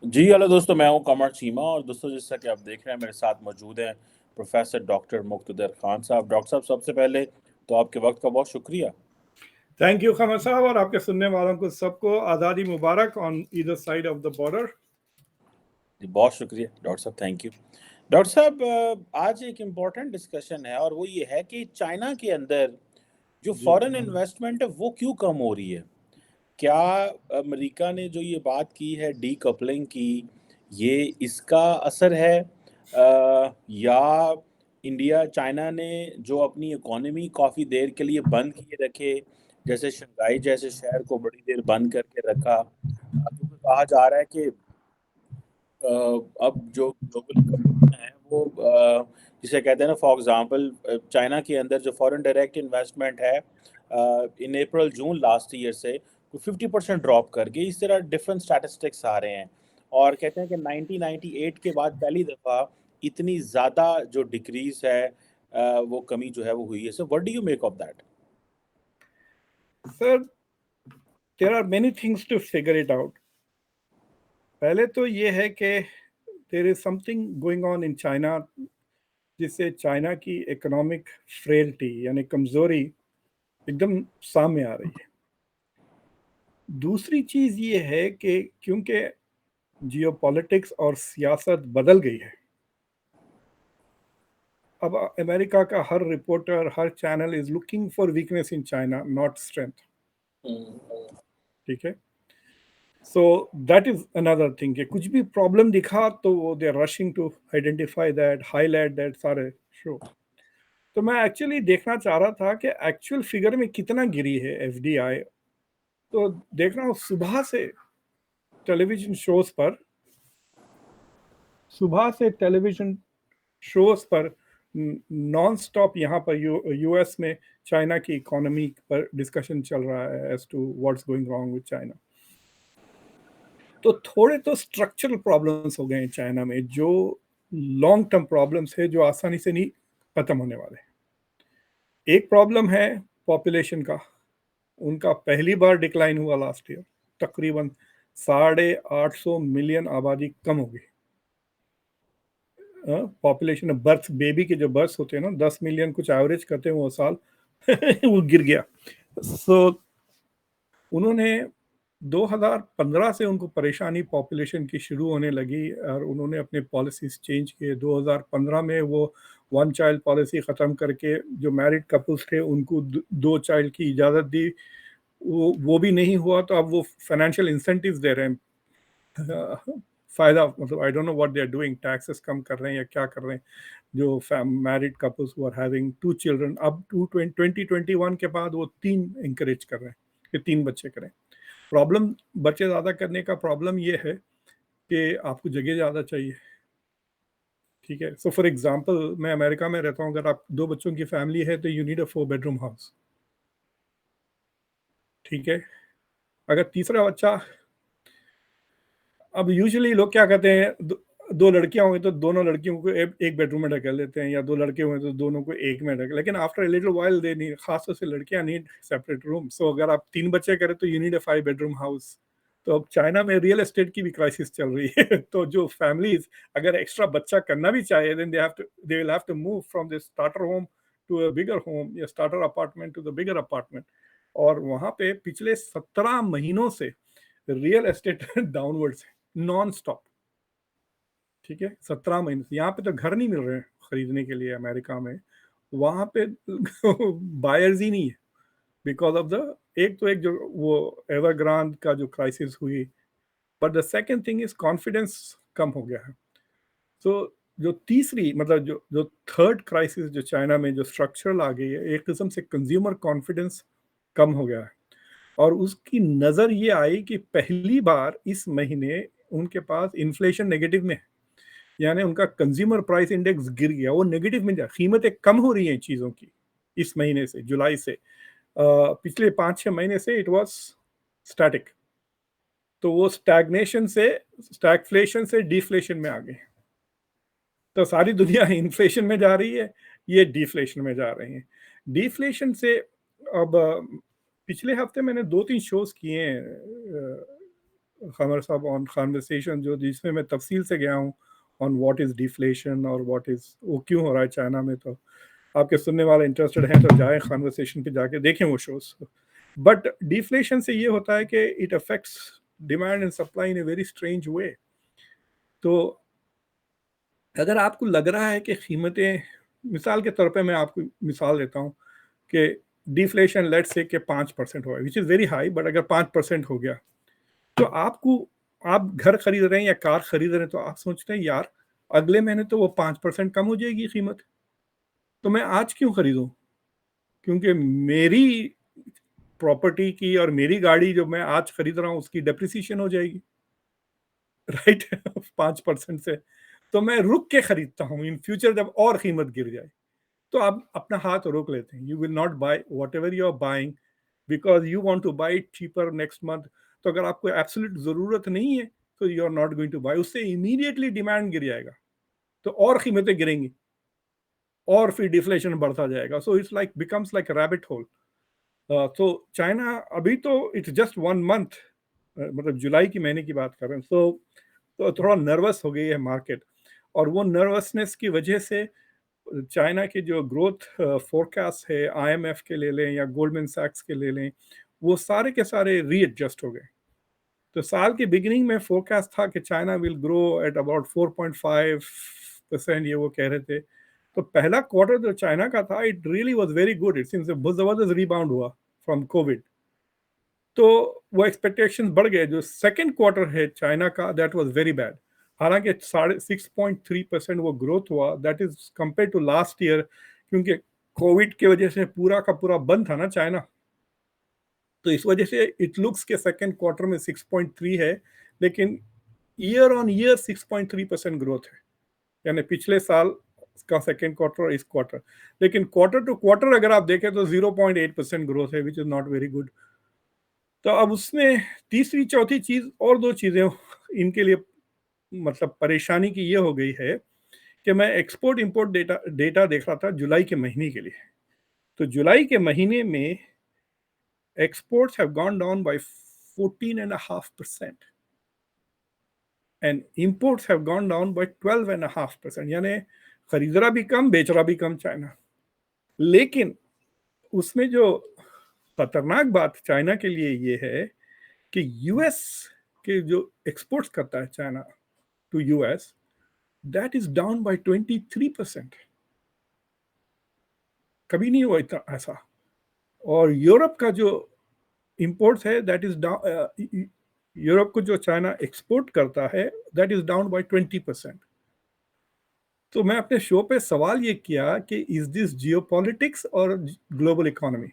जी, hello दोस्तों, मैं हूँ कमर चीमा और दोस्तों जैसा कि आप देख रहे हैं मेरे साथ मौजूद हैं प्रोफ़ेसर डॉक्टर मुक़्तदर ख़ान साहब। डॉक्टर साहब सबसे पहले तो आपके वक़्त का बहुत शुक्रिया। थैंक यू खमर साहब और आपके सुनने वालों को सबको आज़ादी मुबारक on either side of the border. जी, बहुत शुक्रिया डॉक्टर साहब, थैंक यू। डॉक्टर साहब आज एक इम्पोर्टेंट डिस्कशन है और वो ये है कि चाइना के अंदर जो जी फ़ॉरेन इन्वेस्टमेंट है वो क्यों कम हो रही है? क्या अमेरिका ने जो ये बात की है डीकपलिंग की, ये इसका असर है या इंडिया चाइना ने जो अपनी इकोनॉमी काफ़ी देर के लिए बंद किए रखे, जैसे शंघाई जैसे शहर को बड़ी देर बंद करके रखा क्योंकि कहा जा रहा है कि अब जो ग्लोबल कंपनियाँ हैं वो जिसे कहते हैं ना फॉर एग्ज़ाम्पल चाइना के अंदर जो फॉरेन डायरेक्ट इन्वेस्टमेंट है इन अप्रैल जून लास्ट ईयर से वो 50% ड्रॉप कर गई। इस तरह डिफरेंट स्टैटिस्टिक्स आ रहे हैं और कहते हैं कि 1998 के बाद पहली दफ़ा इतनी ज़्यादा जो डिक्रीज़ है वो कमी जो है वो हुई है। So what do you make of that? Sir, there are many things to figure it out. पहले तो ये है कि there is something going on in China जिससे चाइना की इकोनॉमिक फ्रेलिटी यानी कमजोरी एकदम सामने आ रही है। दूसरी चीज ये है कि क्योंकि जियोपॉलिटिक्स और सियासत बदल गई है, अब अमेरिका का हर रिपोर्टर हर channel is looking for weakness in China, not strength. Hmm, ठीक है। So that is another thing कि कुछ भी प्रॉब्लम दिखा तो वो they are rushing to identify that, highlight that सारे शो। तो मैं एक्चुअली देखना चाह रहा था कि एक्चुअल फिगर में कितना गिरी है एफडीआई। तो देख रहा हूँ सुबह से टेलीविजन शोज पर सुबह से टेलीविजन शोज पर नॉन स्टॉप यहाँ पर यूएस में चाइना की इकोनॉमी पर डिस्कशन चल रहा है as to what's going wrong with China. तो थोड़े तो स्ट्रक्चरल प्रॉब्लम्स हो गए हैं चाइना में, जो लॉन्ग टर्म प्रॉब्लम्स है जो आसानी से नहीं खत्म होने वाले। एक प्रॉब्लम है पॉपुलेशन का। उनका पहली बार डिक्लाइन हुआ लास्ट ईयर, तकरीबन 850 मिलियन आबादी कम हो गई। पॉपुलेशन बर्थ, बेबी के जो बर्थ होते हैं ना, 10 मिलियन कुछ एवरेज करते हैं वो साल वो गिर गया। सो उन्होंने 2015 से उनको परेशानी पॉपुलेशन की शुरू होने लगी और उन्होंने अपने पॉलिसीज चेंज किए। 2015 में वो वन चाइल्ड पॉलिसी ख़त्म करके जो मैरिड कपल्स थे उनको दो चाइल्ड की इजाज़त दी। वो भी नहीं हुआ तो अब वो फाइनेंशियल इंसेंटिव्स दे रहे हैं। फ़ायदा मतलब I don't know what they are doing, taxes कम कर रहे हैं या क्या कर रहे हैं। जो married couples who are having 2 children अब 2021 के बाद वो 3 इंकरेज कर रहे हैं कि 3 बच्चे करें। प्रॉब्लम बच्चे ज़्यादा करने का प्रॉब्लम ये है कि आपको जगह ज़्यादा चाहिए। ठीक है। सो फॉर एग्जांपल मैं अमेरिका में रहता हूँ, अगर आप 2 बच्चों की फैमिली है तो you need a 4 bedroom house. ठीक है। अगर तीसरा बच्चा, अब यूजुअली लोग क्या कहते हैं, दो लड़कियां हुई तो दोनों लड़कियों को एक बेडरूम में ढकेल देते हैं, या दो लड़के हुए तो दोनों को एक में ढकेल, लेकिन after little while they need, खासतौर से लड़कियां नीड सेपरेट रूम। सो अगर आप 3 बच्चे करें तो you need a 5 bedroom house. तो अब चाइना में रियल एस्टेट की भी क्राइसिस चल रही है। तो जो फैमिलीज अगर एक्स्ट्रा बच्चा करना भी चाहे, then they will have to move from this starter home to a bigger home, या starter apartment to the bigger apartment. और वहां पे पिछले 17 महीनों से रियल एस्टेट डाउनवर्ड्स है, नॉन स्टॉप। ठीक है। 17 महीने से यहाँ पे तो घर नहीं मिल रहे हैं खरीदने के लिए अमेरिका में। वहां पे बायर्स ही नहीं है, बिकॉज ऑफ द, एक तो एक जो वो एवरग्रांड का जो क्राइसिस हुई, but the second thing is confidence कम हो गया है। तो जो तीसरी मतलब जो जो थर्ड क्राइसिस जो चाइना में जो स्ट्रक्चरल आ गई है, एक किस्म से कंज्यूमर कॉन्फिडेंस कम हो गया है। और उसकी नज़र ये आई कि पहली बार इस महीने उनके पास इन्फ्लेशन नेगेटिव में है। यानी उनका कंज्यूमर प्राइस इंडेक्स गिर गया, वो नेगेटिव में जा, कीमतें कम हो रही हैं चीज़ों की इस महीने से, जुलाई से। पिछले 5-6 महीने से इट वाज स्टैटिक। तो वो स्टैग्नेशन से, स्टैगफ्लेशन से डिफ्लेशन में आ गए। तो सारी दुनिया इन्फ्लेशन में जा रही है, ये डिफ्लेशन में जा रही है। डिफ्लेशन से अब पिछले हफ्ते मैंने 2-3 शोज किए हैं खमर साहब ऑन कन्वर्सेशन जो जिसमें मैं तफसील से गया हूँ ऑन व्हाट इज डिफ्लेशन और व्हाट इज वो क्यों हो रहा है चाइना में। तो आपके सुनने वाले इंटरेस्टेड हैं तो जाएं कन्वर्सेशन पे जाके देखें वो शोज। बट डिफ्लेशन से ये होता है कि it affects demand and supply in a very strange वे। तो अगर आपको लग रहा है कि कीमतें, मिसाल के तौर पे मैं आपको मिसाल देता हूँ कि डिफ्लेशन लेट्स से कि 5% हुआ, which is very high, but अगर 5% हो गया तो आप घर खरीद रहे हैं या कार खरीद रहे हैं तो आप सोचते हैं यार अगले महीने तो वो 5% कम हो जाएगी कीमत, तो मैं आज क्यों खरीदूं, क्योंकि मेरी प्रॉपर्टी की और मेरी गाड़ी जो मैं आज खरीद रहा हूँ उसकी डेप्रिसिएशन हो जाएगी, राइट 5% से। तो मैं रुक के खरीदता हूँ इन फ्यूचर जब और कीमत गिर जाए। तो आप अपना हाथ रोक लेते हैं, you will not buy whatever you are buying because you want to buy cheaper next month. तो अगर आपको एब्सोल्यूट जरूरत नहीं है तो you are not going to buy, उससे इमीडिएटली डिमांड गिर जाएगा तो और कीमतें गिरेंगी और फिर डिफ्लेशन बढ़ता जाएगा। So it's like becomes like rabbit hole. तो चाइना अभी तो इट्स जस्ट 1 मंथ, मतलब जुलाई की महीने की बात कर रहे हैं। तो थोड़ा नर्वस हो गई है मार्केट, और वो नर्वसनेस की वजह से चाइना के जो ग्रोथ फोरकास्ट है आईएमएफ के ले लें या गोल्डमैन सैक्स के ले लें, वो सारे के सारे रीएडजस्ट हो गए। तो साल के बिगिनिंग में फोरकास्ट था कि China will grow at about 4.5%, ये वो कह रहे थे। तो पहला क्वार्टर जो चाइना का था it really was very good, it seems बहुत जबरदस्त रिबाउंड हुआ फ्रॉम कोविड। तो वो एक्सपेक्टेशंस बढ़ गए। जो सेकंड क्वार्टर है चाइना का दैट वाज वेरी बैड, हालांकि 6.3% वो ग्रोथ हुआ, that is compare to last year, क्योंकि कोविड की वजह से पूरा का पूरा बंद था ना चाइना। तो इस वजह से इट लुक्स के सेकंड क्वार्टर में 6.3 है, लेकिन ईयर ऑन ईयर 6.3% ग्रोथ है, यानी पिछले साल का सेकंड क्वार्टर और इस क्वार्टर। लेकिन क्वार्टर टू क्वार्टर अगर आप देखें तो 0.8% ग्रोथ है, which is not very good. तो अब उसमें तीसरी चौथी चीज और दो चीजें इनके लिए मतलब परेशानी की ये हो गई है कि मैं एक्सपोर्ट इंपोर्ट डेटा देख रहा था जुलाई के महीने के लिए। तो जुलाई के महीने में exports have gone down by 14.5% and imports have gone down by 12.5%, यानी खरीदरा भी कम बेच रहा भी कम चाइना। लेकिन उसमें जो खतरनाक बात चाइना के लिए ये है कि यूएस के जो एक्सपोर्ट्स करता है China to US, that is down by 23%। कभी नहीं हुआ इतना ऐसा। और यूरोप का जो इंपोर्ट्स है दैट इज डाउन, यूरोप को जो चाइना एक्सपोर्ट करता है दैट इज डाउन बाय 20%। तो मैं अपने शो पे सवाल ये किया कि इज दिस जियोपॉलिटिक्स और ग्लोबल इकोनॉमी,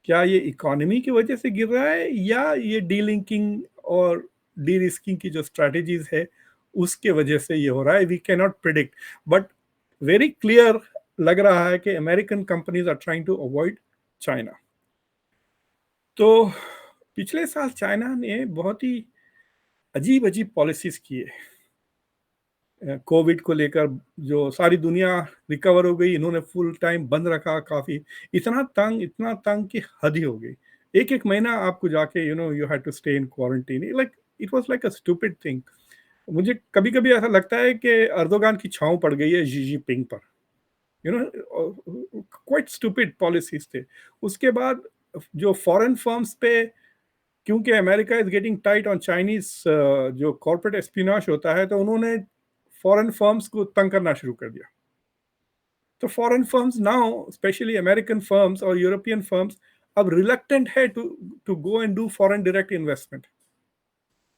क्या ये इकोनॉमी की वजह से गिर रहा है या ये डीलिंकिंग और डी रिस्किंग की जो स्ट्रैटेजीज है उसके वजह से ये हो रहा है। We can not predict, but very clear लग रहा है कि American companies are trying to avoid China. तो पिछले साल चाइना ने बहुत ही अजीब अजीब पॉलिसीज किए कोविड को लेकर। जो सारी दुनिया रिकवर हो गई, इन्होंने फुल टाइम बंद रखा, काफी इतना तंग कि हद ही हो गई। एक एक महीना आपको जाके you had to stay in quarantine, like it was like a stupid thing. मुझे कभी कभी ऐसा लगता है कि अर्दोगान की छांव पड़ गई है जी जिनपिंग पर, क्वाइट स्टूपिड पॉलिसीज थे। उसके बाद जो फॉरेन फर्म्स पे, क्योंकि America is getting tight on Chinese जो कॉर्पोरेट एस्पिनाश होता है, तो उन्होंने फॉरेन फर्म्स को तंग करना शुरू कर दिया। तो foreign firms now, specially American firms और यूरोपियन फर्म्स, अब रिलक्टेंट है to go and do foreign direct investment.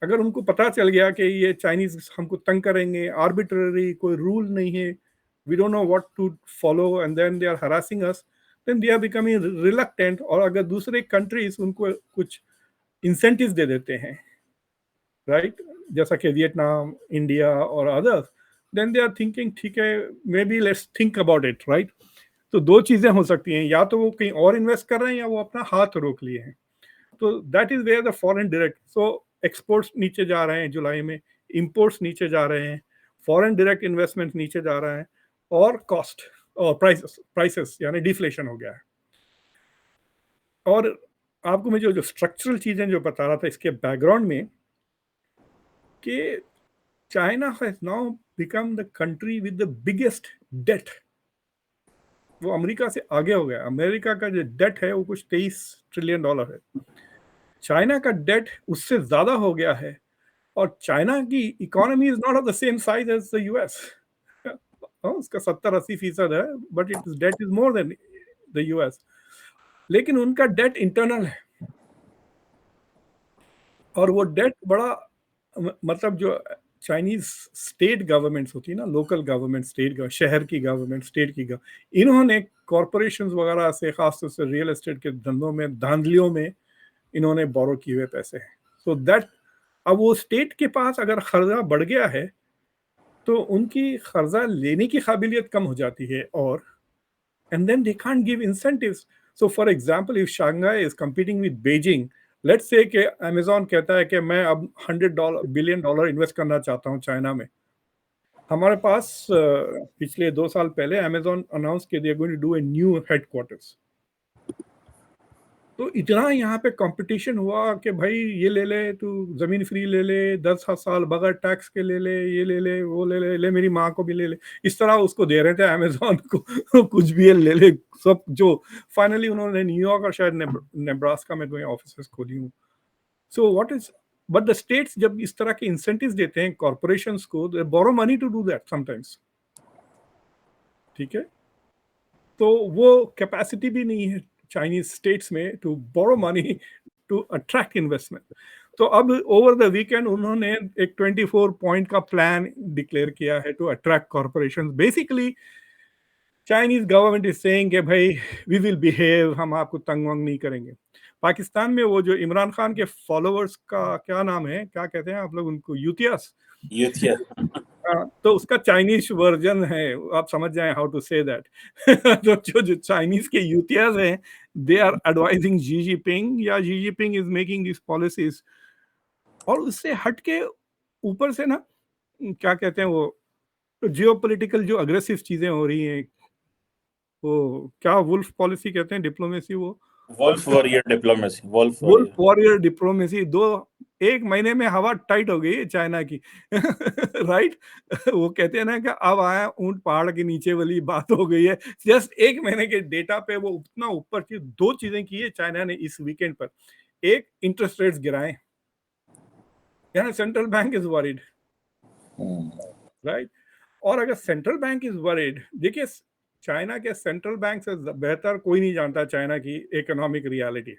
अगर उनको पता चल गया कि ये चाइनीज हमको तंग करेंगे, आर्बिट्ररी कोई रूल नहीं है, we don't know what to follow and then they are harassing us, then they are becoming reluctant. और अगर दूसरे कंट्रीज उनको कुछ इंसेंटिव दे देते हैं, राइट, जैसा कि वियतनाम, इंडिया और others, then they are thinking ठीक है maybe let's think about it, right. तो दो चीजें हो सकती हैं, या तो वो कहीं और इन्वेस्ट कर रहे हैं या वो अपना हाथ रोक लिए हैं। तो that is where the foreign direct, so exports नीचे जा रहे हैं जुलाई में, इंपोर्ट्स नीचे जा रहे हैं, फॉरेन डायरेक्ट इन्वेस्टमेंट नीचे जा रहा है, और कॉस्ट और प्राइसेस यानी डिफ्लेशन हो गया है। और आपको मैं जो स्ट्रक्चरल चीजें जो बता रहा था इसके बैकग्राउंड में, कि China has now become the country with the biggest debt. वो अमेरिका से आगे हो गया। अमेरिका का जो डेट है वो कुछ 23 ट्रिलियन डॉलर है। चाइना का डेट उससे ज्यादा हो गया है, और चाइना की economy is not of the same size as the US. उसका 70-80% है, but it debt is more than the US. लेकिन उनका डेट इंटरनल है, और वो डेट बड़ा मतलब जो चाइनीज स्टेट गवर्नमेंट्स होती है ना, लोकल गवर्नमेंट, स्टेट शहर की गवर्नमेंट, स्टेट की इन्होंने कॉरपोरेशन वगैरह से, खासतौर से रियल एस्टेट के धंधों में, धांधलियों में इन्होंने बोरो किए हुए पैसे हैं। सो दैट अब वो स्टेट के पास अगर कर्जा बढ़ गया है तो उनकी कर्जा लेने की काबिलियत कम हो जाती है, और and then they can't give incentives. So for example, if Shanghai is competing with Beijing, let's say कि Amazon कहता है कि मैं अब $100 बिलियन इन्वेस्ट करना चाहता हूँ चाइना में। हमारे पास पिछले 2 साल पहले Amazon अनाउंस कि they are going to do a new headquarters। तो इतना यहाँ पे कंपटीशन हुआ कि भाई ये ले ले, तू जमीन फ्री ले ले, 10 साल बगैर टैक्स के ले ले, ये ले ले, वो ले ले, ले मेरी माँ को भी ले ले। इस तरह उसको दे रहे थे अमेजोन को कुछ भी ये ले ले सब। जो फाइनली उन्होंने न्यूयॉर्क और शायद नेब्रास्का में 2 ऑफिसेस खोली हूँ। So what is, but the states जब इस तरह के इंसेंटिव्स देते हैं कॉर्पोरेशंस को, they borrow money to do that sometimes. ठीक है, तो वो कैपेसिटी भी नहीं है चाइनीज स्टेट्स में to borrow money to attract investment. तो अब ओवर द वीकेंड उन्होंने एक 24 पॉइंट का प्लान डिक्लेयर किया है to attract corporations. Basically Chinese government is saying कि भाई वी विल बिहेव, हम आपको तंग वंग नहीं करेंगे। पाकिस्तान में वो जो इमरान खान के फॉलोअर्स का क्या नाम है, क्या कहते हैं आप लोग उनको, यूथियास। यूथिया। तो उसका चाइनीज वर्जन है, आप समझ जाएं हाउ टू से दैट। तो जो चाइनीज के यूथियास हैं, they are advising Xi Jinping, या Xi Jinping is making this policies. और उससे हट के ऊपर से ना, क्या कहते हैं वो, जियोपॉलिटिकल जो अग्रेसिव चीजें हो रही हैं, वो क्या वुल्फ पॉलिसी कहते हैं, डिप्लोमेसी, वो wolf warrior diplomacy, wolf wolf warrior. Warrior diplomacy. एक महीने में हवा टाइट हो गई है चाइना की। राइट। वो कहते हैं ना कि अब आया ऊंट पहाड़ के नीचे वाली बात हो गई है। जस्ट एक महीने के डेटा पे वो उतना ऊपर की 2 चीजें की है चाइना ने इस वीकेंड पर। एक, इंटरेस्ट रेट्स गिराए, यानी central bank is worried, right. और अगर सेंट्रल बैंक इज वरीड, देखिए चाइना के सेंट्रल बैंक से बेहतर कोई नहीं जानता चाइना की इकोनॉमिक रियलिटी।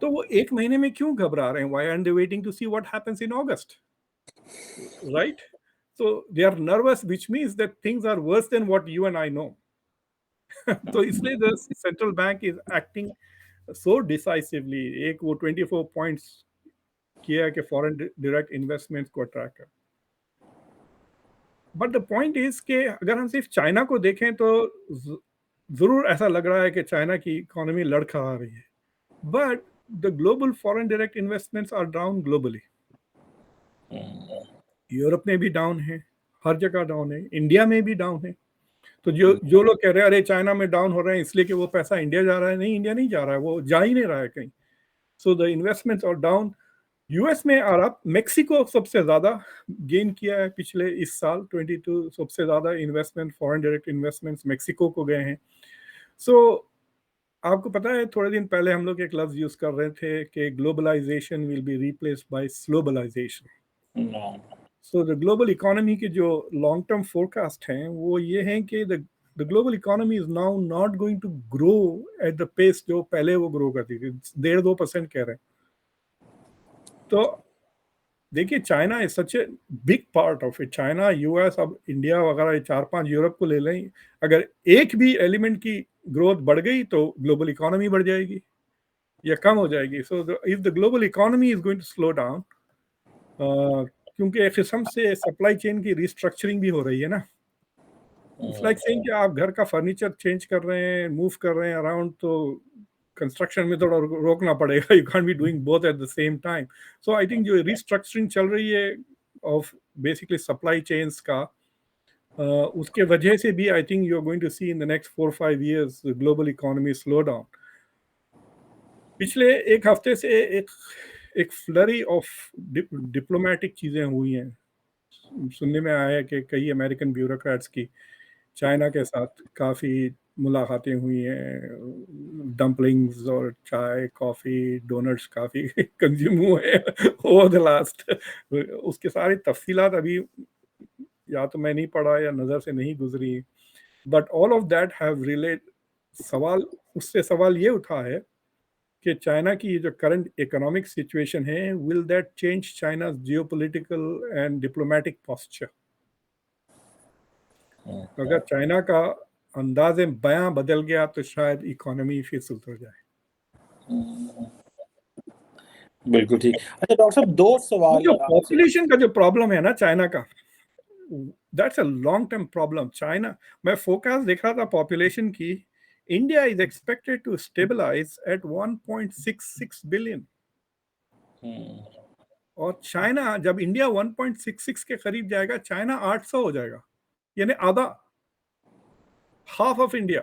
तो वो एक महीने में क्यों घबरा रहे हैं? Why are they waiting to see what happens in August, right? So they are nervous, which means that things are worse than what you and I know. तो इसलिए the central bank is acting so decisively. एक वो 24 points किया है कि foreign direct investments को attract कर। But the point is कि अगर हम सिर्फ चाइना को देखें तो जरूर ऐसा लग रहा है कि चाइना की इकोनॉमी लड़खड़ा रही है, but the global foreign direct investments are down globally. Europe में भी डाउन है, हर जगह डाउन है, इंडिया में भी डाउन है। तो जो लोग कह रहे हैं अरे चाइना में डाउन हो रहे हैं इसलिए कि वो पैसा इंडिया जा रहा है, नहीं, इंडिया नहीं जा रहा है, वो जा ही नहीं रहा है कहीं। So the investments are down. US में और अब मेक्सिको सबसे ज्यादा गेन किया है पिछले इस साल। 22 सबसे ज्यादा investment, foreign direct investments Mexico को गए हैं। सो आपको पता है थोड़े दिन पहले हम लोग एक लफ्ज यूज कर रहे थे कि globalisation will be replaced by slowbalisation. So the global economy के जो लॉन्ग टर्म फोरकास्ट हैं वो ये हैं कि the global economy is now not going to grow at the pace जो पहले वो ग्रो करती थी, 1.5-2% कह रहे हैं। तो देखिए China is such a big part of it. China, US, अब इंडिया वगैरह 4-5 यूरोप को ले लें, अगर एक भी एलिमेंट की ग्रोथ बढ़ गई तो ग्लोबल इकोनॉमी बढ़ जाएगी या कम हो जाएगी। So if the global economy is going to slow down, क्योंकि एक किस्म से सप्लाई चेन की रिस्ट्रक्चरिंग भी हो रही है ना। इट्स लाइक सेइंग कि आप घर का फर्नीचर चेंज कर रहे हैं, मूव कर रहे हैं अराउंड, तो कंस्ट्रक्शन में थोड़ा रोकना पड़ेगा। You can't be doing both at the same time. So I think जो रिस्ट्रक्चरिंग चल रही है ऑफ बेसिकली सप्लाई चेन्स का, उसके वजह से भी I think you are going to see in the next 4-5 years the global economy slow down. पिछले एक हफ्ते से एक एक फ्लरी ऑफ डिप्लोमेटिक चीजें हुई हैं। सुनने में आया है कि कई अमेरिकन ब्यूरोक्रेट्स की चाइना के साथ काफ़ी मुलाकातें हुई हैं, डम्पलिंग्स और चाय, कॉफ़ी, डोनट्स काफ़ी कंज़्यूम हुए हैं ओवर द लास्ट। उसकी सारी तफ़सीलात अभी या तो मैं नहीं पढ़ा या नज़र से नहीं गुज़री, but all of that have relate सवाल उससे सवाल ये उठा है कि चाइना की ये जो करंट इकोनॉमिक सिचुएशन है, will that change China's geopolitical and diplomatic posture? अगर चाइना का अंदाज़े बयां बदल गया तो शायद इकोनॉमी फिर सुधर जाए। बिल्कुल ठीक। अच्छा डॉक्टर साहब, 2 वो सवाल जो आपसे। पॉपुलेशन का जो प्रॉब्लम है ना चाइना का, that's a long term problem. China, मैं फोरकास्ट देख रहा था पॉपुलेशन की, India is expected to stabilise at 1.66 billion, hmm, और चाइना जब इंडिया 1.66 के करीब जाएगा, चाइना 800 हो जाएगा, यानी आधा, half of India.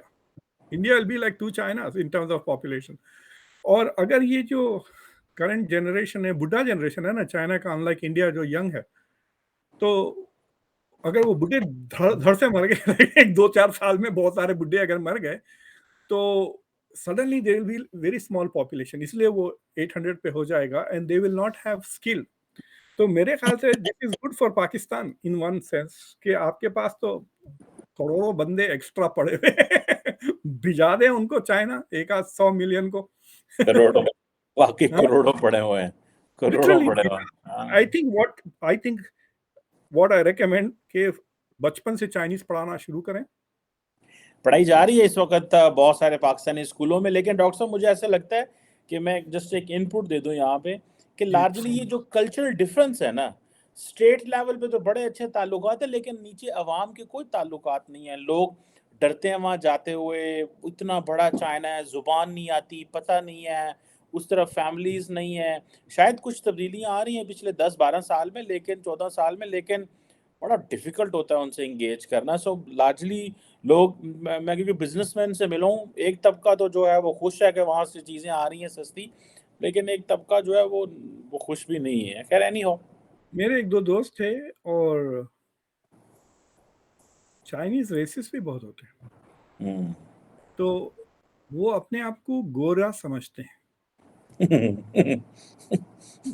India will be like to China in terms of population. और अगर ये जो करंट जनरेशन है, बुढ़ा जनरेशन है ना चाइना का, अनलाइक इंडिया जो यंग है, तो अगर वो बुढ़े धड़ धड़ से मर गए एक 2-4 साल में बहुत सारे बुढ़े अगर मर गए, तो suddenly there will be very small population, इसलिए वो 800 पे हो जाएगा and they will not have skill. तो मेरे ख्याल से this is good for Pakistan in one sense कि आपके पास तो करोड़ों बंदे एक्स्ट्रा पड़े हुए हैं। भिजा दें उनको चाइना, एक आध 100 मिलियन को। करोड़ों, वाक़ई हाँ, करोड़ों पड़े हुए हैं, करोड़ों लिटरली पड़े हुए हैं। आई हाँ। थिंक व्हाट आई रिकमेंड कि बचपन से चाइनीज पढ़ाना शुरू करें। पढ़ाई जा रही है इस वक़्त बहुत सारे पाकिस्तानी स्कूलों में, लेकिन डॉक्टर साहब मुझे ऐसा लगता है कि मैं जस्ट एक इनपुट दे दूँ यहाँ पे कि जी, लार्जली ये जो कल्चरल डिफरेंस है ना, स्टेट लेवल पे तो बड़े अच्छे ताल्लुकात हैं, लेकिन नीचे अवाम के कोई ताल्लुकात नहीं है। लोग डरते हैं वहाँ जाते हुए, इतना बड़ा चाइना है, ज़ुबान नहीं आती, पता नहीं है, उस तरफ फैमिलीज़ नहीं है। शायद कुछ तब्दीलियाँ आ रही हैं पिछले 10-12 साल में, लेकिन 14 साल में, लेकिन बड़ा डिफ़िकल्ट होता है उनसे एंगेज करना। सो लार्जली लोग, मैं क्योंकि बिज़नेसमैन से मिला हूँ, एक तबका तो जो है वो खुश है कि वहाँ से चीज़ें आ रही हैं सस्ती, लेकिन एक तबका जो है वो खुश भी नहीं है। ख़ैर एनी हाउ। मेरे 1-2 दोस्त थे, और चाइनीज़ रेसिस्ट भी बहुत होते हैं। हुँ। तो वो अपने आप को गोरा समझते हैं।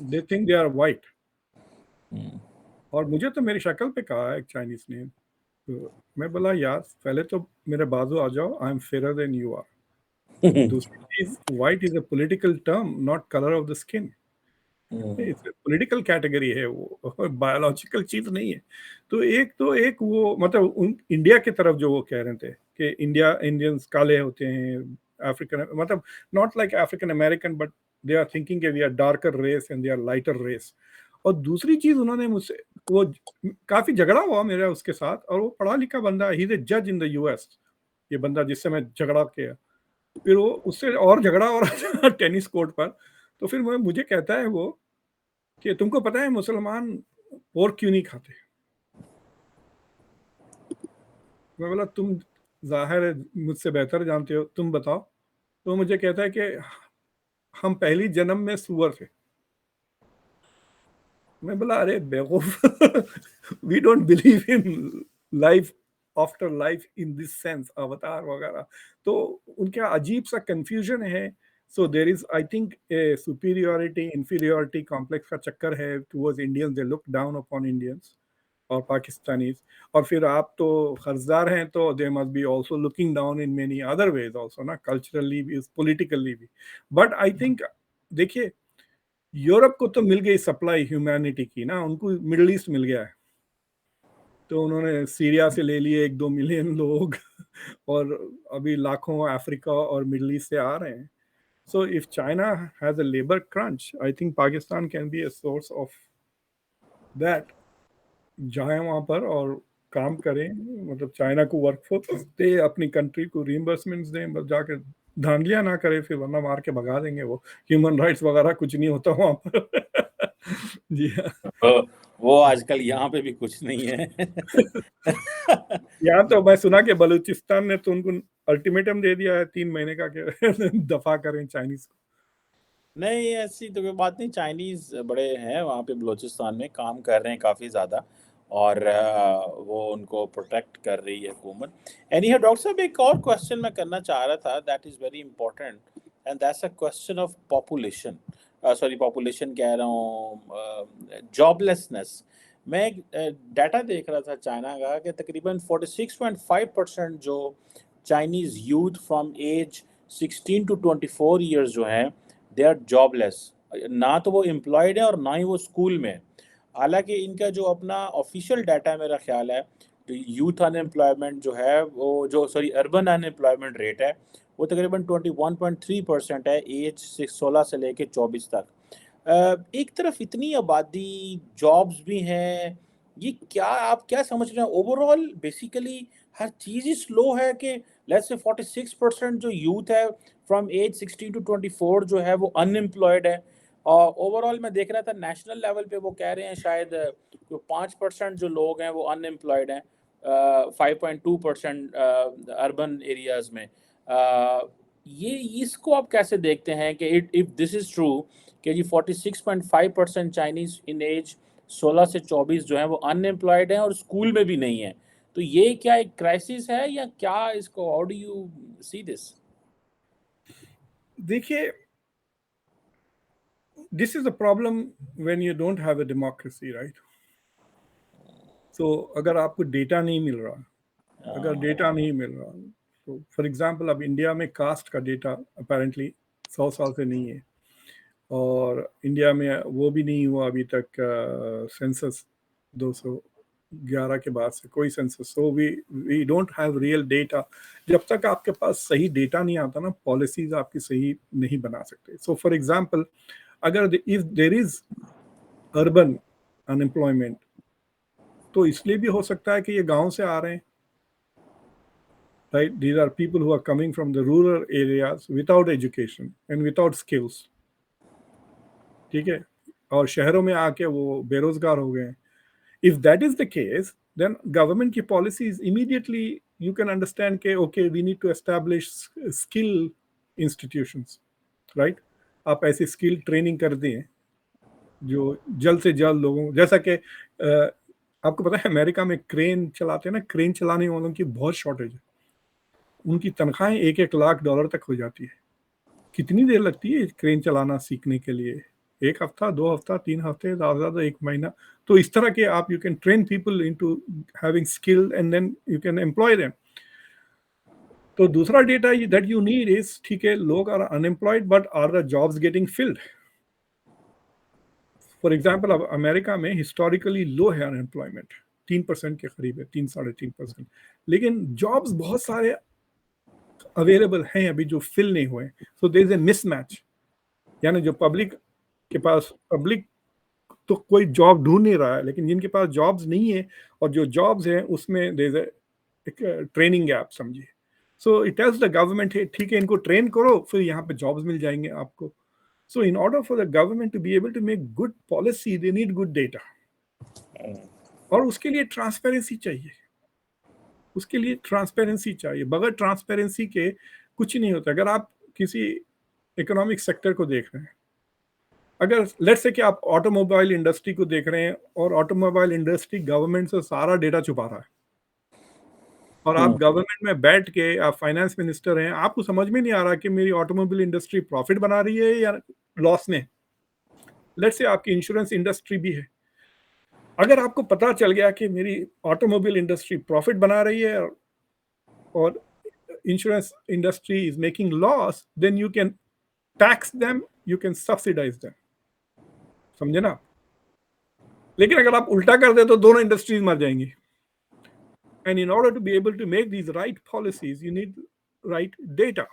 They think they are white. Hmm. और मुझे तो मेरी शक्ल पे कहा एक चाइनीज़ ने, तो मैं बोला यार पहले तो मेरे बाजू आ जाओ, I am fair than you are. दूसरी चीज़, white is a political term, not colour of the skin. Hmm. It's political category है वो, बायोलॉजिकल चीज़ नहीं है। तो एक वो मतलब उन इंडिया की तरफ जो वो कह रहे थे कि इंडियंस काले होते हैं, अफ्रीकन मतलब not like African American, but they are thinking कि we are darker race and they are lighter race. और दूसरी चीज़ उन्होंने मुझसे वो काफ़ी झगड़ा हुआ मेरा उसके साथ, और वो पढ़ा लिखा बंदा, ही इज़ अ जज इन द यूएस, ये बंदा जिससे मैं झगड़ा किया। फिर वो उससे और झगड़ा हो रहा था टेनिस कोर्ट पर। तो फिर वो मुझे कहता है वो कि तुमको पता है मुसलमान पोर्क क्यों नहीं खाते? मैं बोला तुम ज़ाहिर है मुझसे बेहतर जानते हो, तुम बताओ। तो मुझे कहता है कि हम पहली जन्म में सूअर थे। मैं बोला अरे बेवकूफ, we don't believe in life after life in this sense, अवतार वगैरह। तो उनका अजीब सा कंफ्यूजन है। So there is I think a superiority inferiority complex का चक्कर है towards Indians, they look down upon Indians और पाकिस्तानीज। और फिर आप तो कर्जदार हैं, तो they must be also looking down in many other ways also ना, कल्चरली भी, पॉलिटिकली भी। बट आई थिंक देखिए, यूरोप को तो मिल गई सप्लाई ह्यूमैनिटी की ना, उनको मिडल ईस्ट मिल गया है। तो उन्होंने सीरिया से ले लिए 1-2 मिलियन लोग और अभी लाखों अफ्रीका और मिडल ईस्ट से आ रहे हैं। So if China has a labour crunch, I think Pakistan can be a source of that. जाएं वहां पर और काम करें, मतलब चाइना को वर्कफोर्स दे, अपनी कंट्री को रीइंबर्समेंट्स दें, बस जाकर धांधलियां ना करें, फिर वरना मार के भगा देंगे वो। ह्यूमन राइट्स वगैरह कुछ नहीं होता वहां पर। जी हाँ। वो आजकल यहाँ पे भी कुछ नहीं है। यहाँ तो मैं सुना कि बलूचिस्तान ने तो उनको अल्टीमेटम दे दिया है 3 महीने का कि दफा करें चाइनीज को। नहीं, ऐसी तो कोई बात नहीं, चाइनीज़ बड़े हैं वहाँ पे बलूचिस्तान में, काम कर रहे हैं काफ़ी ज़्यादा और वो उनको प्रोटेक्ट कर रही है हुकूमत। एनीहाउ डॉक्टर साहब एक और क्वेश्चन मैं करना चाह रहा था that is very important and that's a question of population sorry population कह रहा हूँ जॉबलेसनेस। मैं एक डाटा देख रहा था चाइना का कि तकरीबन 46.5% जो Chinese youth from age 16 to 24 years जो हैं दे आर जॉबलेस। ना तो वो एम्प्लॉयड है और ना ही वो स्कूल में है। हालांकि इनका जो अपना ऑफिशियल डाटा है मेरा ख्याल है तो यूथ अनएम्प्लॉयमेंट जो है वो जो सॉरी अर्बन अनएम्प्लॉयमेंट रेट है वो तकरीबन 21.3% है एज 16 से लेके 24 तक। एक तरफ इतनी आबादी जॉब्स भी हैं ये क्या आप क्या समझ रहे हैं ओवरऑल बेसिकली हर चीज़ ही स्लो है कि लेट्स से 46% जो यूथ है फ्रॉम एज 16 टू 24 जो है वो अनएम्प्लॉयड है और ओवरऑल मैं देख रहा था नेशनल लेवल पे वो कह रहे हैं शायद 5% जो लोग हैं वो अनएम्प्लॉयड हैं 5.2% अर्बन एरियाज में ये इसको आप कैसे देखते हैं कि इफ दिस इज ट्रू कि जी 46.5% चाइनीज इन एज 16 से 24 जो है वो अनएम्प्लॉयड हैं और स्कूल में भी नहीं है तो ये क्या एक क्राइसिस है या क्या इसको how do you see this? देखिए, this is the problem when you don't have a democracy, right? तो अगर आपको डेटा नहीं मिल रहा, अगर डेटा नहीं मिल रहा, तो फॉर एग्जांपल अब इंडिया में कास्ट का डेटा अपेरेंटली 100 साल से नहीं है, और इंडिया में वो भी नहीं हुआ अभी तक सेंसस 211 के बाद से कोई census. So we don't have real data. जब तक आपके पास सही डेटा नहीं आता ना, पॉलिसीज आपकी सही नहीं बना सकते। सो फॉर एग्जांपल, अगर if there is urban unemployment, तो इसलिए भी हो सकता है कि ये गांव से आ रहे हैं, right? These are people who are coming from the rural areas without education and without skills, ठीक है, और शहरों में आके वो बेरोजगार हो गए। If that is the case, then government की policies immediately you can understand के okay we need to establish skill institutions, right? आप ऐसी स्किल ट्रेनिंग कर दें जो जल्द से जल्द लोगों, जैसा कि आपको पता है अमेरिका में क्रेन चलाते हैं ना, क्रेन चलाने वालों की बहुत शॉर्टेज है। उनकी तनख्वाहें 1-1 लाख डॉलर तक हो जाती है। कितनी देर लगती है क्रेन चलाना सीखने के लिए? 1 हफ्ता, 2 हफ्ता, 3 हफ्ते, ज़्यादा से ज़्यादा 1 महीना। तो इस तरह के आप you can train people into having skill and then you can employ them. तो दूसरा data that you need is, ठीक है, लोग are unemployed but are the jobs getting filled? For example, अब अमेरिका में हिस्टोरिकली लो है unemployment, 3% के करीब है, 3-3.5%, लेकिन जॉब्स बहुत सारे अवेलेबल हैं अभी जो फिल नहीं हुए। So there is a mismatch, यानी जो पब्लिक के पास, पब्लिक तो कोई जॉब ढूंढ नहीं रहा है, लेकिन जिनके पास जॉब्स नहीं है और जो जॉब्स हैं उसमें देयर इज एक ट्रेनिंग गैप, समझिए। So it tells the government है ठीक है इनको ट्रेन करो, फिर यहाँ पे जॉब्स मिल जाएंगे आपको। So in order for the government to be able to make good policy, they need good data, और उसके लिए ट्रांसपेरेंसी चाहिए। उसके लिए ट्रांसपेरेंसी चाहिए, बगैर ट्रांसपेरेंसी के कुछ नहीं होता। अगर आप किसी इकोनॉमिक सेक्टर को देख रहे हैं, अगर लेट्स से कि आप ऑटोमोबाइल इंडस्ट्री को देख रहे हैं और ऑटोमोबाइल इंडस्ट्री गवर्नमेंट से सारा डेटा छुपा रहा है, और आप गवर्नमेंट में बैठ के आप फाइनेंस मिनिस्टर हैं, आपको समझ में नहीं आ रहा कि मेरी ऑटोमोबाइल इंडस्ट्री प्रॉफिट बना रही है या लॉस में। लेट्स से आपकी इंश्योरेंस इंडस्ट्री भी है, अगर आपको पता चल गया कि मेरी ऑटोमोबाइल इंडस्ट्री प्रॉफिट बना रही है और insurance industry is making loss, then you can tax them, you can subsidize them, समझे ना? लेकिन अगर आप उल्टा कर दे तो दोनों इंडस्ट्रीज मर जाएंगी। And in order to be able to make these right policies you need right data.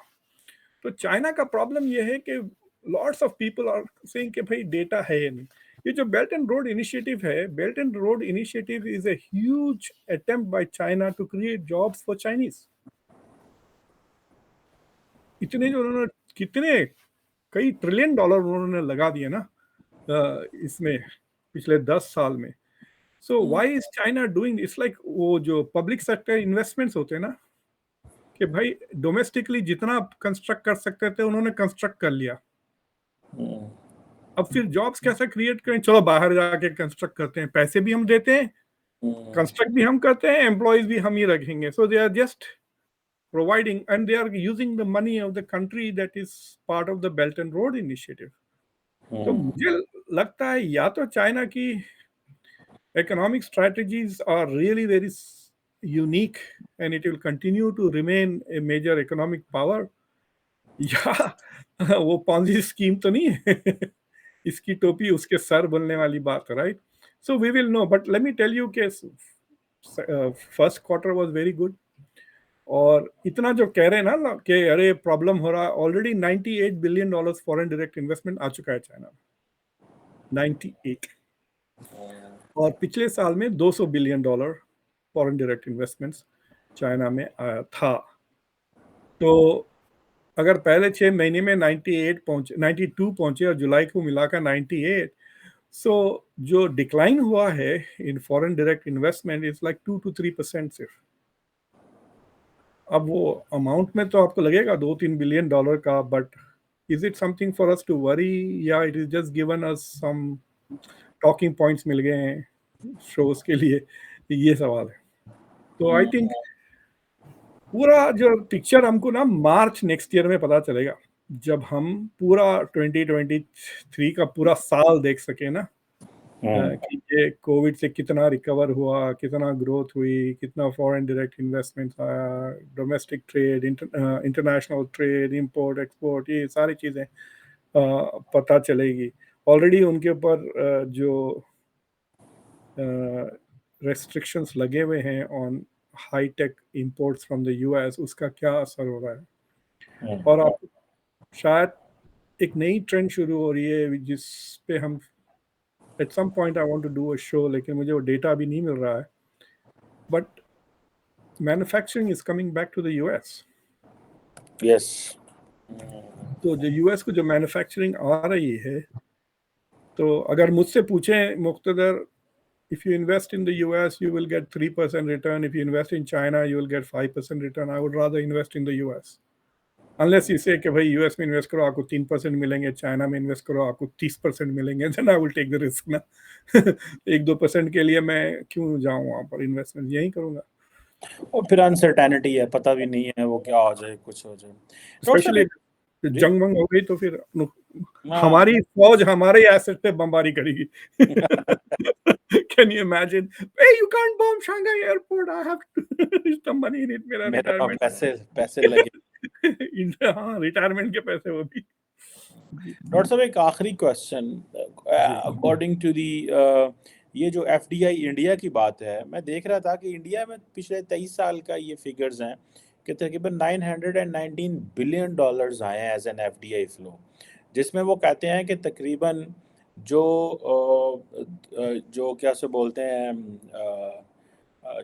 तो चाइना का प्रॉब्लम ये है कि lots of people are saying कि भाई डेटा है या नहीं। ये जो बेल्ट एंड रोड इनिशिएटिव है, belt and road initiative is a huge attempt by China to create jobs for Chinese. इतने जो उन्होंने, कितने कई ट्रिलियन डॉलर उन्होंने लगा दिए ना इसमें पिछले 10 साल में। So why is China doing, it's like वो जो पब्लिक सेक्टर इन्वेस्टमेंट्स होते हैं ना, कि भाई डोमेस्टिकली जितना कंस्ट्रक्ट कर सकते थे उन्होंने कंस्ट्रक्ट कर लिया, हम्म, अब फिर जॉब्स कैसे क्रिएट करें? चलो बाहर जाके कंस्ट्रक्ट करते हैं, पैसे भी हम देते हैं, हम्म, कंस्ट्रक्ट भी हम करते हैं, एम्प्लॉयज भी हम ही रखेंगे। So they are just providing, and they are using the money of the country that is part of the Belt and Road Initiative. तो हम्म, मुझे लगता है या तो चाइना की economic strategies are really very unique and it will continue to remain a major economic power, या वो Ponzi scheme तो नहीं है इसकी टोपी उसके सर बनने वाली बात, right? So we will know, but let me tell you के first quarter was very good. और इतना जो कह रहे हैं ना कि अरे प्रॉब्लम हो रहा, already $98 billion foreign direct investment आ चुका है चाइना में, 98। और पिछले साल में $200 billion foreign direct investments China में आया था। तो अगर पहले 6 महीने में 98 पहुंचे, 92 पहुंचे और जुलाई को मिलाकर 98, सो जो डिक्लाइन हुआ है in foreign direct investment is like 2 to 3% सिर्फ। अब वो अमाउंट में तो आपको लगेगा $2-3 बिलियन का, but is it something for us to worry, या it is just given us some talking points मिल गए हैं शोज के लिए? ये सवाल है। तो आई थिंक पूरा जो पिक्चर हमको ना मार्च नेक्स्ट ईयर में पता चलेगा, जब हम पूरा 2023 का पूरा साल देख सके ना, कि ये कोविड से कितना रिकवर हुआ, कितना ग्रोथ हुई, कितना फॉरेन डायरेक्ट इन्वेस्टमेंट आया, domestic trade, international trade, import export, ये सारी चीज़ें पता चलेगी। ऑलरेडी उनके ऊपर जो रेस्ट्रिक्शंस लगे हुए हैं on high tech imports from the US, उसका क्या असर हो रहा है। और आप शायद एक नई ट्रेंड शुरू हो रही है जिस पे हम at some point I want to do a show, लेकिन मुझे वो डेटा अभी नहीं मिल रहा है, but manufacturing is coming back to the US। Yes, तो जो यूएस को जो मैन्युफैक्चरिंग आ रही है, तो अगर मुझसे पूछें मुख्तदर, if you invest in the US you will get 3% return, if you invest in China you will get 5% return, I would rather invest in the US, unless you say कि भाई यूएस में invest करो आपको 3% मिलेंगे, China में invest करो आपको 30% मिलेंगे, then I will take the risk ना 1-2% के लिए मैं क्यों जाऊँ वहाँ पर, इन्वेस्टमेंट यही करूँगा। और फिर अनसर्टेनिटी है, पता भी नहीं है वो क्या हो जाए, कुछ हो जाए। डॉक्टर साहब स्पेशली जी, जंग वंग हो गई तो फिर हाँ हमारी फौज हमारे एसेट पे बमबारी करेगी। Can you imagine? Hey, you can't bomb Shanghai airport. I have some money in it. मेरा मेरा रिटायरमेंट पैसे पैसे लगे। हाँ, रिटायरमेंट के पैसे वो भी। डॉक्टर साहब एक आखिरी क्वेश्चन, जी अकॉर्डिंग टू दी ये जो एफडीआई इंडिया की बात है, मैं देख रहा था कि इंडिया में पिछले 23 साल का ये फिगर्स हैं कि तकरीबन $919 बिलियन आए हैं एज एन एफडीआई फ्लो, जिसमें वो कहते हैं कि तकरीबन जो जो क्या से बोलते हैं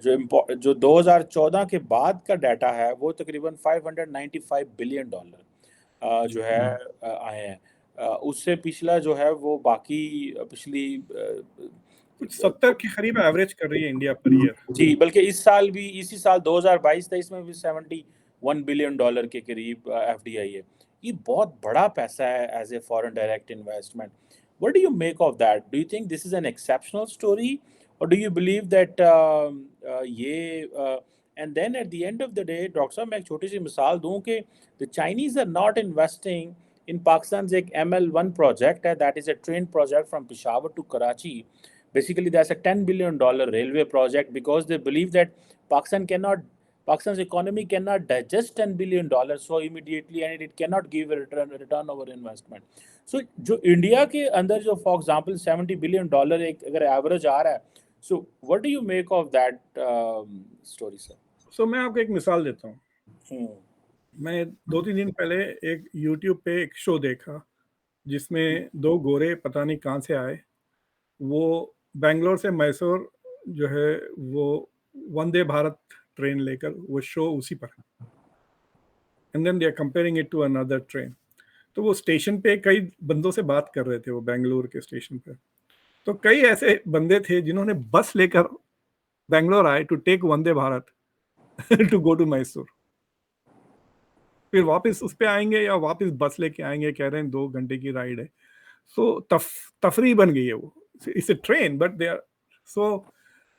जो 2014 के बाद का डाटा है वो तकरीबन $595 बिलियन जो है आए हैं। उससे पिछला जो है वो बाकी पिछली कुछ 70 के करीब एवरेज कर रही है इंडिया पर ईयर। जी, बल्कि इस साल भी, इसी साल 2022-23 में भी $71 बिलियन के करीब एफडीआई है। ये बहुत बड़ा पैसा है as a foreign direct investment. What do you make of that? Do you think this is an exceptional story, और डू यू बिलीव दैट ये and then at the end of the day, doctor साहब मैं एक छोटी सी मिसाल दूं कि the Chinese are not investing in Pakistan. एक ML1 प्रोजेक्ट है, that is a train project from Peshawar to Karachi. Basically, that's a $10 billion railway project because they believe that Pakistan's economy cannot digest $10 billion so immediately, and it cannot give a return over investment. So, जो India के अंदर जो for example $70 billion एक अगर average आ रहा है, so what do you make of that story, sir? सो मैं आपको एक मिसाल देता हूँ। मैं 2-3 दिन पहले एक YouTube पे एक शो देखा जिसमें 2 गोरे पता नहीं कहाँ से आए, वो बेंगलोर से मैसूर जो है वो वंदे भारत ट्रेन लेकर, वो शो उसी पर है, and then they are comparing it to another train. तो वो स्टेशन पे कई बंदों से बात कर रहे थे, वो बेंगलोर के स्टेशन पे। तो कई ऐसे बंदे थे जिन्होंने बस लेकर बेंगलोर आए to take Vande Bharat to go to Mysore. फिर वापस उस पे आएंगे या वापस बस लेके आएंगे, कह रहे हैं 2 घंटे की राइड है। सो तफरी बन गई है वो, it's a train but they are so.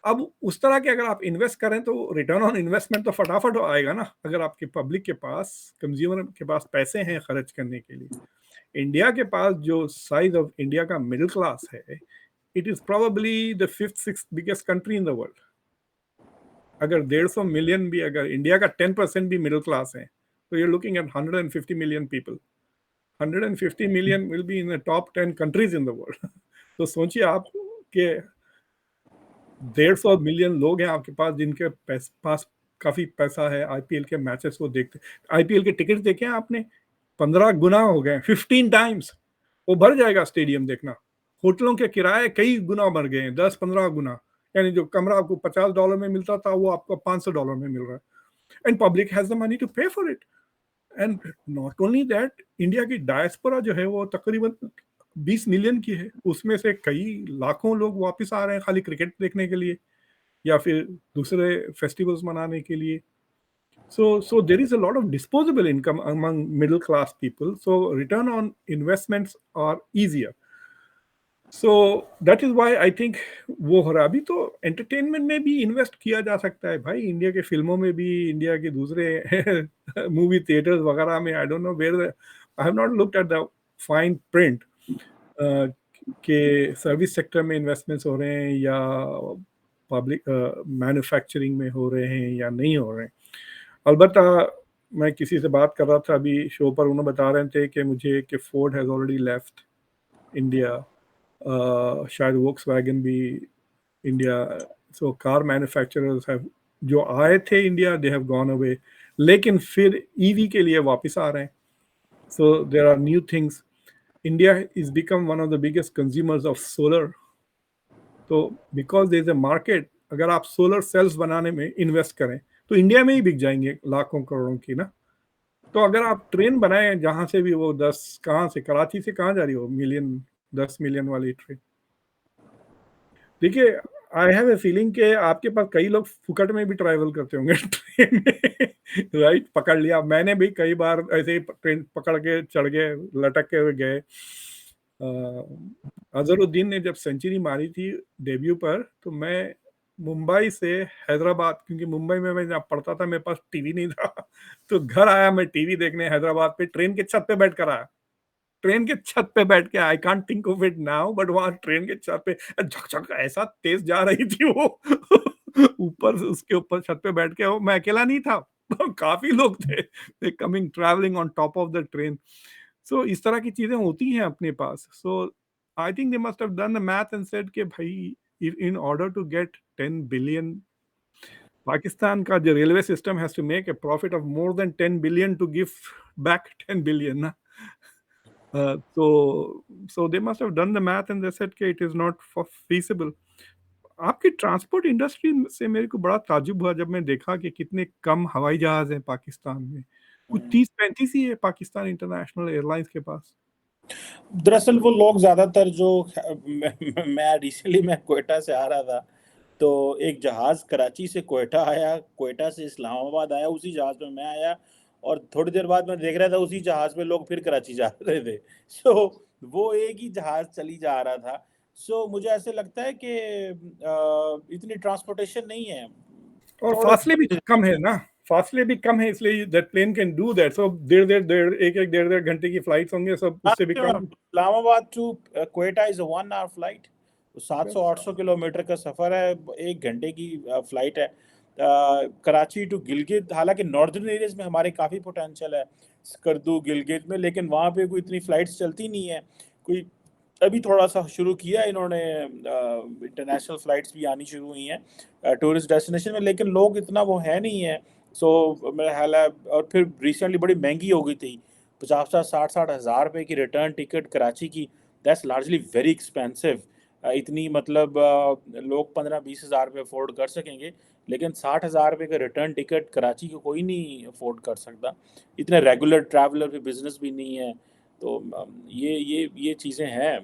अब उस तरह के अगर आप इन्वेस्ट करें तो रिटर्न ऑन इन्वेस्टमेंट तो फटाफट आएगा ना, अगर आपके पब्लिक के पास, कंज्यूमर के पास पैसे हैं खर्च करने के लिए। इंडिया के पास जो साइज ऑफ इंडिया का मिडिल क्लास है, it is probably the fifth six biggest country in the world. अगर 150 मिलियन भी, अगर इंडिया का 10% भी मिडिल क्लास है, तो you're looking at 150 million people. 150 million will be in the top 10 countries in the world. तो सोचिए आप कि 150 मिलियन लोग हैं आपके पास जिनके पास काफी पैसा है, आईपीएल के मैचेस को देखते। आईपीएल के टिकट देखे हैं आपने? 15 गुना हो गए, 15 टाइम्स। वो भर जाएगा स्टेडियम देखना। होटलों के किराए कई गुना बढ़ गए हैं, 10-15 गुना। यानी जो कमरा आपको $50 में मिलता था, वो आपको $500 में मिल रहा है। And public has the money to pay for it. And not only that, India की डायस्पोरा जो है वो तकरीबन 20 मिलियन की है। उसमें से कई लाखों लोग वापस आ रहे हैं खाली क्रिकेट देखने के लिए या फिर दूसरे फेस्टिवल्स मनाने के लिए। So there is a lot of disposable income among middle class people. So return on investments are easier. So that is why I think वो हो रहा है। अभी तो एंटरटेनमेंट में भी इन्वेस्ट किया जा सकता है भाई, इंडिया के फिल्मों में भी, इंडिया के दूसरे मूवी थिएटर्स वगैरह में। I don't know where, I have not looked at the fine print के सर्विस सेक्टर में इन्वेस्टमेंट्स हो रहे हैं या पब्लिक मैन्युफैक्चरिंग में हो रहे हैं या नहीं हो रहे हैं। अलबत्ता मैं किसी से बात कर रहा था अभी शो पर, उन्होंने बता रहे थे कि मुझे कि Ford has already left India, शायद वोक्सवैगन भी India. So car manufacturers have, जो आए थे India, they have gone away, लेकिन फिर ईवी के लिए वापस आ रहे हैं। So there are new things. India is become one of the biggest consumers of solar. तो because there is a market, अगर आप सोलर सेल्स बनाने में इन्वेस्ट करें तो इंडिया में ही बिक जाएंगे लाखों करोड़ों की ना। तो अगर आप ट्रेन बनाए जहां से भी, वो 10 कहाँ से, कराची से कहाँ जा रही हो मिलियन, 10 मिलियन वाली ट्रेन। देखिए, आई हैव ए फीलिंग कि आपके पास कई लोग फुकट में भी ट्रैवल करते होंगे ट्रेन में। राइट, पकड़ लिया, मैंने भी कई बार ऐसे ही ट्रेन पकड़ के चढ़ गए, लटक के गए। अजहरुद्दीन ने जब सेंचुरी मारी थी डेब्यू पर, तो मैं मुंबई से हैदराबाद, क्योंकि मुंबई में मैं जब पढ़ता था मेरे पास टीवी नहीं था, तो घर आया मैं टीवी देखने हैदराबाद पे, ट्रेन के छत पे बैठ कर आया। ट्रेन के छत पे बैठ के, I can't think of it now, but वहां ट्रेन के छत पे झक ऐसा तेज जा रही थी वो ऊपर से, उसके ऊपर छत पे बैठ के, वो मैं अकेला नहीं था, काफी लोग थे coming travelling on top of the train. So इस तरह की चीजें होती हैं अपने पास। So I think they must have done the math and said कि भाई, in order to get 10 billion, Pakistan का जो railway system has to make a profit of more than 10 billion to give back 10 billion ना। so they must have done the math and they said कि it is not feasible। आपकी transport industry से मेरे को बड़ा ताज्जुब हुआ जब मैं देखा कि कितने कम हवाई जहाज हैं पाकिस्तान में। कुछ 30-35 ही है पाकिस्तान इंटरनेशनल एयरलाइंस के पास। दरअसल वो लोग ज़्यादातर जो मैं रिसेंटली मैं क्वेटा से आ रहा था, तो एक जहाज़ कराची से क्वेटा आया, क्वेटा से इस्लामाबाद आया, उसी जहाज़ में मैं आया और थोड़ी देर बाद मैं देख रहा था उसी जहाज़ में लोग फिर कराची जा रहे थे। सो वो एक ही जहाज़ चली जा रहा था। सो मुझे ऐसे लगता है कि इतनी ट्रांसपोर्टेशन नहीं है। और थोड़े फासले भी कम है ना, फासले भी कम है, इसलिए that plane can do that. So डेढ़ एक डेढ़ घंटे की फ्लाइट्स होंगे, सब उससे भी कम। Islamabad to Quetta is a 1 hour flight. 700-800 kilometre का सफ़र है, 1 घंटे की फ्लाइट है। कराची टू गिलगित, हालांकि नॉर्दर्न एरियाज में हमारे काफ़ी पोटेंशियल है, स्कर्दू गिलगित में, लेकिन वहाँ पे कोई इतनी फ़्लाइट्स चलती नहीं है। कोई अभी थोड़ा सा शुरू किया इन्होंने, इंटरनेशनल फ़्लाइट्स भी आनी शुरू हुई हैं टूरिस्ट डेस्टिनेशन में, लेकिन लोग इतना वो है नहीं है। सो मेरा ख्याल है, और फिर रिसेंटली बड़ी महंगी हो गई थी, 50-60 हज़ार रुपए की रिटर्न टिकट कराची की। That's largely very expensive. इतनी मतलब लोग 15-20 हज़ार रुपये अफोर्ड कर सकेंगे, लेकिन 60 हज़ार रुपये का रिटर्न टिकट कराची को कोई नहीं अफोर्ड कर सकता। इतने रेगुलर ट्रैवलर भी बिजनेस भी नहीं है। तो ये चीज़ें हैं।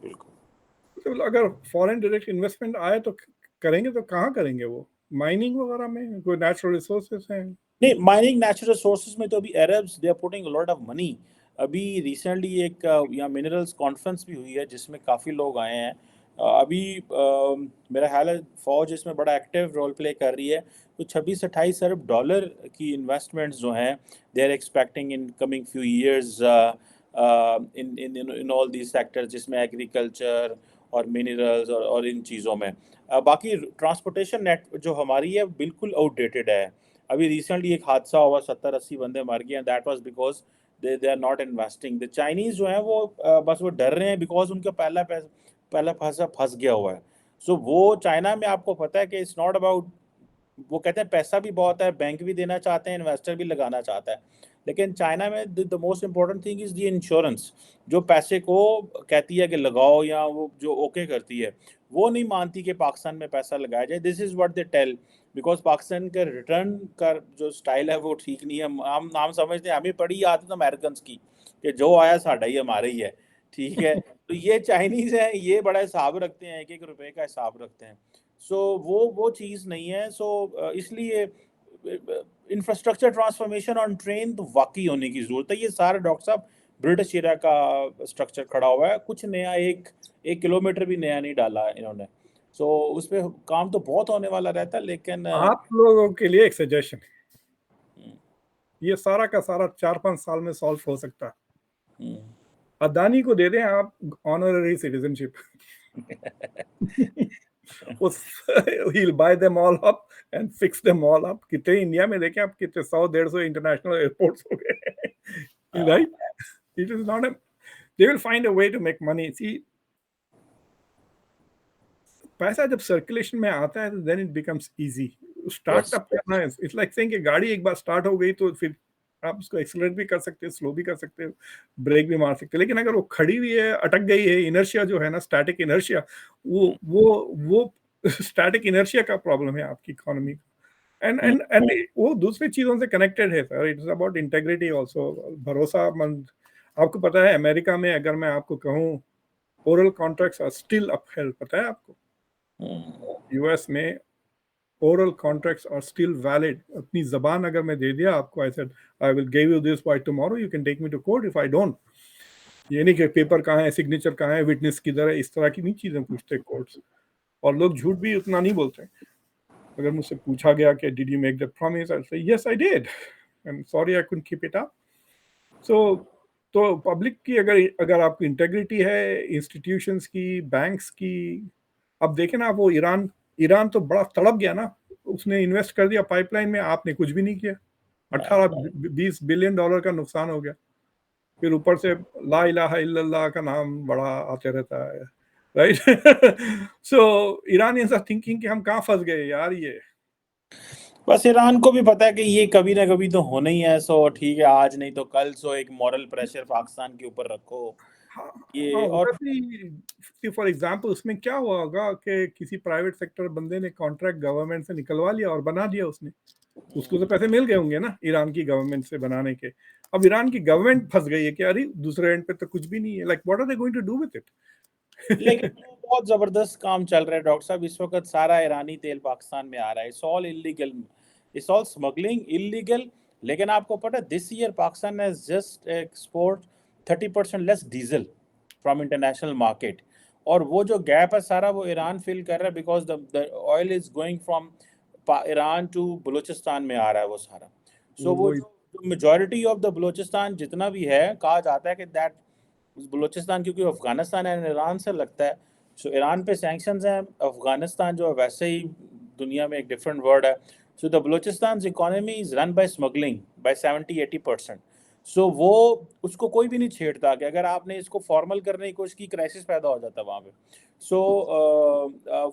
बिल्कुल। तो अगर फॉरेन डायरेक्ट इन्वेस्टमेंट आए तो करेंगे, तो कहाँ करेंगे वो? माइनिंग वगैरह में कोई नेचुरल रिसोर्सेस हैं? नहीं, माइनिंग नेचुरल रिसोर्सेज में तो अभी Arabs they are putting lot of money. अभी रिसेंटली एक यहाँ मिनरल्स कॉन्फ्रेंस भी हुई है जिसमें काफ़ी लोग आए हैं। अभी मेरा ख्याल है फौज इसमें बड़ा एक्टिव रोल प्ले कर रही है। तो 26-28 अरब डॉलर की इन्वेस्टमेंट्स जो हैं they are expecting in coming few years in in in all these sectors, जिसमें एग्रीकल्चर और मिनरल्स और इन चीज़ों में। बाकी ट्रांसपोर्टेशन नेट जो हमारी है बिल्कुल आउटडेटेड है। अभी रिसेंटली एक हादसा हुआ, 70-80 बंदे मर गए, that was because they are not investing. The Chinese जो है वो बस वो डर रहे हैं बिकॉज उनका पहला पैसा फंस गया हुआ है। सो वो चाइना में आपको पता है कि इट्स नॉट अबाउट, वो कहते हैं पैसा भी बहुत है, बैंक भी देना चाहते हैं, इन्वेस्टर भी लगाना चाहता है, लेकिन चाइना में the most important thing is the insurance. जो पैसे को कहती है कि लगाओ या वो जो ओके करती है, वो नहीं मानती कि पाकिस्तान में पैसा लगाया जाए। This is what they tell, because Pakistan के रिटर्न का जो स्टाइल है वो ठीक नहीं है। हम समझते हैं, हमें पड़ी आदत अमेरिकन की कि जो आया साढ़ा ही हमारे ही है, ठीक है। तो ये चाइनीज है, ये बड़ा हिसाब रखते हैं, एक एक रुपए का हिसाब रखते हैं। सो वो चीज़ नहीं है। सो इसलिए इंफ्रास्ट्रक्चर ट्रांसफॉर्मेशन ऑन ट्रेन तो वाकई होने की ज़रूरत है। ये सारा डॉक्टर साहब ब्रिटिश एरा का स्ट्रक्चर खड़ा हुआ है, कुछ नया एक एक किलोमीटर भी नया नहीं डाला इन्होंने। सो उस पर काम तो बहुत होने वाला रहता है, लेकिन आप लोगों के लिए एक सजेशन, हम्म, ये सारा का सारा 4-5 साल में सॉल्व हो सकता है। हम्म, अदानी को दे दें आप ऑनररी सिटीजनशिप। उस he'll buy them all up and fix them all up। कितने इंडिया में देखें आप, कितने 100-150 इंटरनेशनल एयरपोर्ट्स हो गए, हाँ, right? It is not a, they will find a way to make money। See, पैसा जब सर्कुलेशन में आता है then it becomes easy. Yes, startup करना है, इट्स लाइक सेइंग कि गाड़ी एक बार स्टार्ट हो गई तो फिर आप उसको एक्सीलरेट भी कर सकते हो, स्लो भी कर सकते हो, ब्रेक भी मार सकते हो। लेकिन अगर वो खड़ी हुई है, अटक गई है, इनर्शिया जो है ना, स्टैटिक इनर्शिया, वो स्टैटिक इनर्शिया का प्रॉब्लम है आपकी इकोनॉमी का। एंड वो दूसरी चीजों से कनेक्टेड है sir. It's about integrity also, भरोसामंद। आपको पता है अमेरिका में अगर मैं आपको कहूँ oral contracts are still upheld, पता है आपको? यूएस में oral contracts are still valid। अपनी जबान अगर मैं दे दिया आपको, I said I will give you this by tomorrow, you can take me to court if I don't। ये नहीं कि पेपर कहाँ है, सिग्नेचर कहाँ है, विटनेस किधर है, इस तरह की नहीं चीजें पूछते कोर्ट्स। और लोग झूठ भी उतना नहीं बोलते। अगर मुझसे पूछा गया कि did you make that promise, I say yes I did, I am sorry I couldn't keep it up. So तो पब्लिक की अगर अगर आपकी इंटेग्रिटी है, इंस्टीट्यूशंस की, बैंक्स की। अब देखें ना, वो ईरान ईरान तो बड़ा तड़प गया ना, उसने इन्वेस्ट कर दिया पाइपलाइन में, आपने कुछ भी नहीं किया। 18-20 बिलियन डॉलर का नुकसान हो गया। फिर ऊपर से ला इलाहा इल्लल्लाह का नाम बड़ा आते रहता है, right? So Iranians are thinking कि हम कहाँ फंस गए यार ये। बस ईरान को भी पता है कि ये कभी ना कभी तो होना ही है। सो ठीक है, आज नहीं तो कल, सो एक मॉरल प्रेशर पाकिस्तान के ऊपर रखो हाँ, हाँ, ये। और वैसे फॉर एग्जांपल उसमें क्या हुआ होगा कि किसी प्राइवेट सेक्टर बंदे ने कॉन्ट्रैक्ट गवर्नमेंट से निकलवा लिया और बना दिया उसने। उसको तो पैसे मिल गए होंगे ना ईरान की गवर्नमेंट से बनाने के। अब ईरान की गवर्नमेंट फंस गई है कि अरे दूसरे एंड पे तो कुछ भी नहीं है, like what are they going to do with लेकिन इट? वो बहुत जबरदस्त काम चल रहा है डॉक्टर साहब। इस वक्त सारा ईरानी तेल पाकिस्तान में आ रहा है, it's all illegal, it's all smuggling illegal. लेकिन आपको पता है this year Pakistan has just export 30% less diesel from international market. और वो जो गैप है सारा वो ईरान फिल कर रहा है, because the oil is going from Iran to Balochistan में आ रहा है वो सारा। सो वो वो जो मेजोरिटी ऑफ द बलूचिस्तान जितना भी है, कहा जाता है कि दैट बलूचिस्तान, क्योंकि अफगानिस्तान एंड ईरान से लगता है। सो ईरान पे सैंक्शंस हैं, अफगानिस्तान जो है वैसे ही दुनिया में एक डिफरेंट वर्ड है। So the Balochistan economy is run by smuggling by 70-80%। सो वो उसको कोई भी नहीं छेड़ता कि अगर आपने इसको फॉर्मल करने की कोशिश की, क्राइसिस पैदा हो जाता है वहाँ पे। सो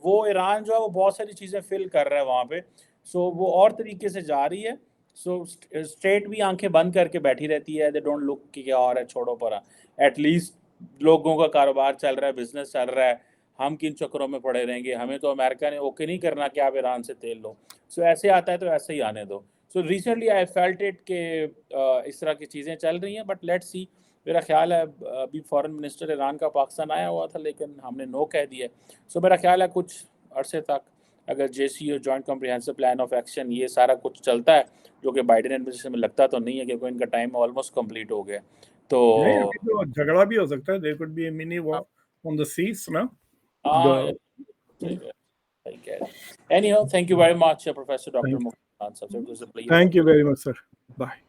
वो ईरान जो है वो बहुत सारी चीज़ें फिल कर रहा है वहाँ पे। सो वो और तरीके से जा रही है। सो स्टेट भी आंखें बंद करके बैठी रहती है, दे डोंट लुक कि क्या और है, छोड़ो परा। एटलीस्ट लोगों का कारोबार चल रहा है, बिजनेस चल रहा है, हम किन चक्करों में पड़े रहेंगे। हमें तो अमेरिका ने ओके नहीं करना कि आप ईरान से तेल लो। सो ऐसे आता है तो ऐसे ही आने दो। So recently I felt it के इस तरह की चीज़ें चल रही हैं, बट लेट्स सी। मेरा ख्याल है अभी फॉरेन मिनिस्टर ईरान का पाकिस्तान आया हुआ था, लेकिन हमने नो कह दिया। सो मेरा ख्याल है कुछ अरसे तक अगर JCPOA joint comprehensive plan of action ये सारा कुछ चलता है, जो कि बाइडेन एडमिनिस्ट्रेशन में लगता तो नहीं है, क्योंकि इनका टाइम ऑलमोस्ट कंप्लीट हो गया। नहीं, तो अभी तो झगड़ा भी हो सकता है, there could be a mini war on the seas ना। हाँ, द सही कह रहे हैं। Anyhow, thank you very much, Professor Dr. Thank Mukhtar Ansab. It was a pleasure. Thank you very much sir, bye.